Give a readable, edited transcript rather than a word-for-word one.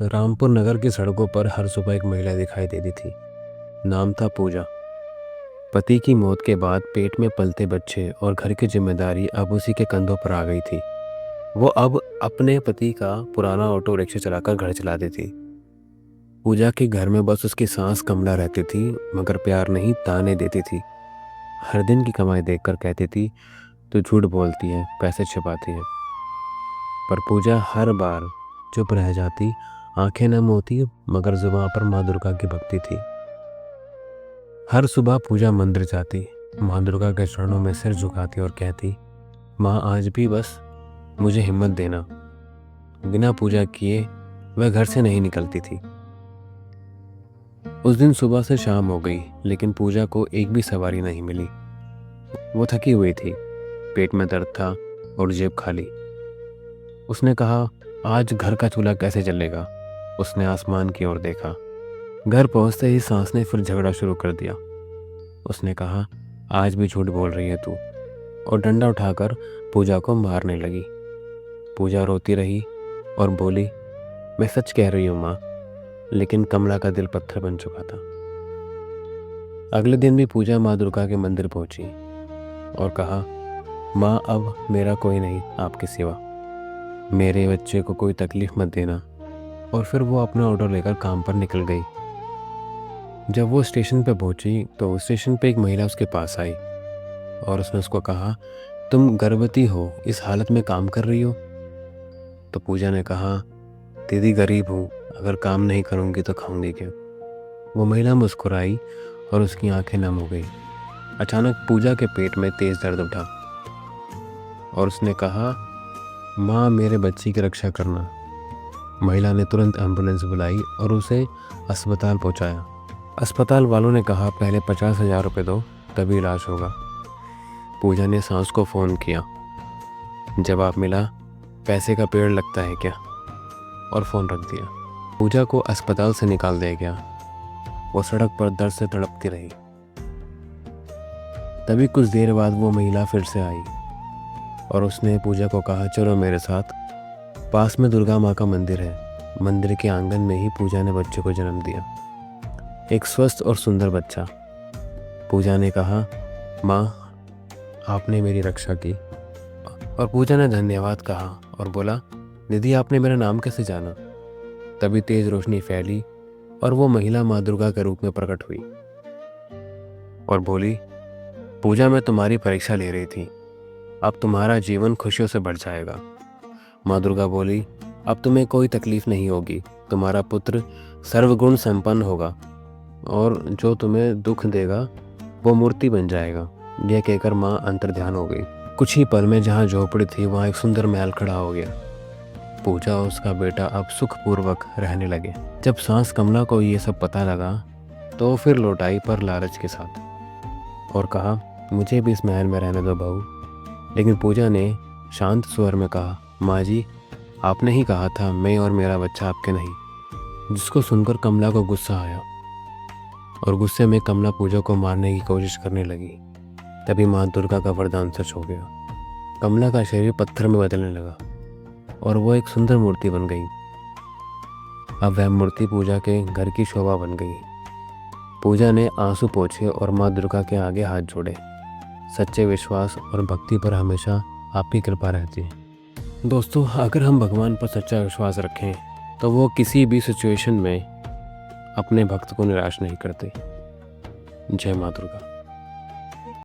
रामपुर नगर की सड़कों पर हर सुबह एक महिला दिखाई देती थी। नाम था पूजा। पति की मौत के बाद पेट में पलते बच्चे और घर की जिम्मेदारी अब उसी के कंधों पर आ गई थी। वो अब अपने पति का पुराना ऑटो रिक्शा चलाकर घर चलाती थी। पूजा के घर में बस उसकी सास कमला रहती थी, मगर प्यार नहीं, ताने देती थी। हर दिन की कमाई देखकर कहती थी, तू झूठ बोलती है, पैसे छिपाती है। पर पूजा हर बार चुप रह जाती, आंखें नम होती, मगर जुबान पर माँ दुर्गा की भक्ति थी। हर सुबह पूजा मंदिर जाती, माँ दुर्गा के चरणों में सिर झुकाती और कहती, माँ आज भी बस मुझे हिम्मत देना। बिना पूजा किए वह घर से नहीं निकलती थी। उस दिन सुबह से शाम हो गई, लेकिन पूजा को एक भी सवारी नहीं मिली। वो थकी हुई थी, पेट में दर्द था और जेब खाली। उसने कहा, आज घर का चूल्हा कैसे चलेगा। उसने आसमान की ओर देखा। घर पहुंचते ही सांस ने फिर झगड़ा शुरू कर दिया। उसने कहा, आज भी झूठ बोल रही है तू, और डंडा उठाकर पूजा को मारने लगी। पूजा रोती रही और बोली, मैं सच कह रही हूँ माँ। लेकिन कमला का दिल पत्थर बन चुका था। अगले दिन भी पूजा माँ दुर्गा के मंदिर पहुंची और कहा, माँ अब मेरा कोई नहीं आपके सिवा, मेरे बच्चे को कोई तकलीफ मत देना। और फिर वो अपना ऑर्डर लेकर काम पर निकल गई। जब वो स्टेशन पर पहुंची तो स्टेशन पे एक महिला उसके पास आई और उसने उसको कहा, तुम गर्भवती हो, इस हालत में काम कर रही हो। तो पूजा ने कहा, दीदी गरीब हूँ, अगर काम नहीं करूँगी तो खाऊंगी क्या। वो महिला मुस्कुराई और उसकी आंखें नम हो गई। अचानक पूजा के पेट में तेज दर्द उठा और उसने कहा, माँ मेरे बच्चे की रक्षा करना। महिला ने तुरंत एम्बुलेंस बुलाई और उसे अस्पताल पहुंचाया। अस्पताल वालों ने कहा, पहले 50,000 रुपये दो, तभी इलाज होगा। पूजा ने सास को फ़ोन किया। जवाब मिला, पैसे का पेड़ लगता है क्या, और फ़ोन रख दिया। पूजा को अस्पताल से निकाल दिया गया। वो सड़क पर दर्द से तड़पती रही। तभी कुछ देर बाद वो महिला फिर से आई और उसने पूजा को कहा, चलो मेरे साथ, पास में दुर्गा माँ का मंदिर है। मंदिर के आंगन में ही पूजा ने बच्चे को जन्म दिया, एक स्वस्थ और सुंदर बच्चा। पूजा ने कहा, माँ आपने मेरी रक्षा की। और पूजा ने धन्यवाद कहा और बोला, दीदी आपने मेरा नाम कैसे जाना। तभी तेज रोशनी फैली और वो महिला माँ दुर्गा के रूप में प्रकट हुई और बोली, पूजा मैं तुम्हारी परीक्षा ले रही थी, अब तुम्हारा जीवन खुशियों से भर जाएगा। माँ दुर्गा बोली, अब तुम्हें कोई तकलीफ नहीं होगी, तुम्हारा पुत्र सर्वगुण संपन्न होगा और जो तुम्हें दुख देगा वो मूर्ति बन जाएगा। यह कहकर माँ अंतर्ध्यान हो गई। कुछ ही पल में जहाँ झोपड़ी थी वहाँ एक सुंदर महल खड़ा हो गया। पूजा और उसका बेटा अब सुखपूर्वक रहने लगे। जब सांस कमला को ये सब पता लगा तो फिर लौट आई, पर लालच के साथ, और कहा, मुझे भी इस महल में रहने दो बहू। लेकिन पूजा ने शांत स्वर में कहा, माँ जी आपने ही कहा था मैं और मेरा बच्चा आपके नहीं। जिसको सुनकर कमला को गुस्सा आया और गुस्से में कमला पूजा को मारने की कोशिश करने लगी। तभी माँ दुर्गा का वरदान सच हो गया। कमला का शरीर पत्थर में बदलने लगा और वो एक सुंदर मूर्ति बन गई। अब वह मूर्ति पूजा के घर की शोभा बन गई। पूजा ने आंसू पोंछे और माँ दुर्गा के आगे हाथ जोड़े। सच्चे विश्वास और भक्ति पर हमेशा आपकी कृपा रहती है। दोस्तों, अगर हम भगवान पर सच्चा विश्वास रखें तो वो किसी भी सिचुएशन में अपने भक्त को निराश नहीं करते। जय माँ दुर्गा।